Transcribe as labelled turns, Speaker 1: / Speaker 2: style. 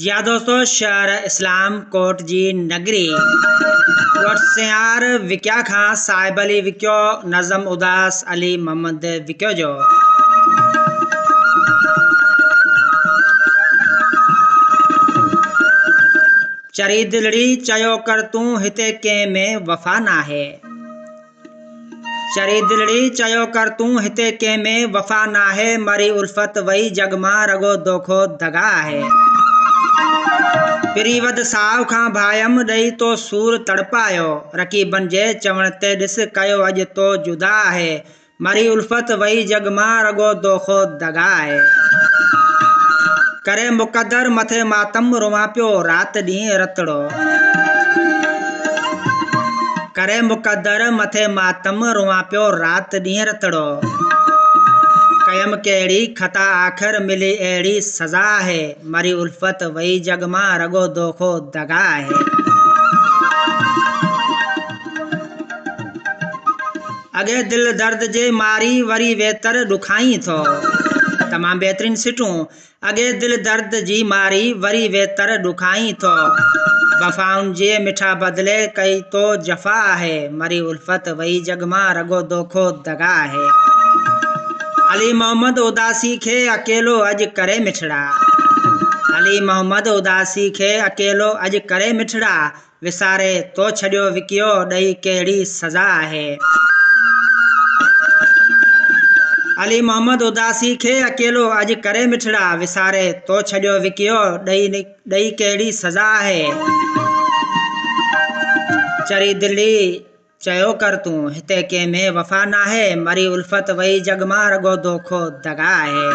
Speaker 1: जी हाँ दोस्तों, शहर इस्लाम कोट जी नगरी वटस्यार विक्या खां साहिब अली विक्यो नज़म उदास अली मोहम्मद विक्यो जो चरी दिलड़ी चयो कर तूं हिते कंहिं में वफ़ा नाहे। चरी दिलड़ी चयो कर तूं हिते कंहिं में वफ़ा नाहे। मरी उल्फत वई जग मां रगो दोखो दगा आहे। पिरी वध साव खां भायम ॾेई तो सूर तड़पायो। रकीबन जे चवण ते ॾिस कयो अॼु तो जुदा आहे। मरी उल्फत वई जग मां रगो दोखो दगा आहे। करे मुक़दर मथे मातम रुवां पियो रात ॾींहुं रतड़ो। करे मुक़दर मथे मातम रुवां पियो रात ॾींहुं रतड़ो। कयम कहिड़ी खता आख़िर मिली अहिड़ी सज़ा है। मरी उल्फत वई जग मां रगो दोखो दगा है। अगे दिल दर्द जे मारी वरी वेतर ॾुखाई थो। तमाम बेहतरीन सिटूं। अगे दिल दर्द जी मारी वरी वेतर ॾुखाई थो। वफ़ाउन जे मिठा बदले कई तो जफ़ा है। मरी उल्फत वई जग मां रगो दोखो दगा है। अली मोहम्मद उदासी खे अकेलो अॼु करे मिठड़ा। अली मोहम्मद उदासी खे अकेलो अॼु करे मिठड़ा। विसारे तो छॾियो विकियो ॾेई कहिड़ी सज़ा आहे। अली मोहम्मद उदासी खे अकेलो अॼु करे मिठड़ा। विसारे तो छॾियो विकियो ॾेई कहिड़ी सज़ा आहे। चरी दिली चयो कर तूं हिते कंहिं में वफ़ा नाहे। मरी उल्फत वई जग मां रगो दोखो दगा आहे।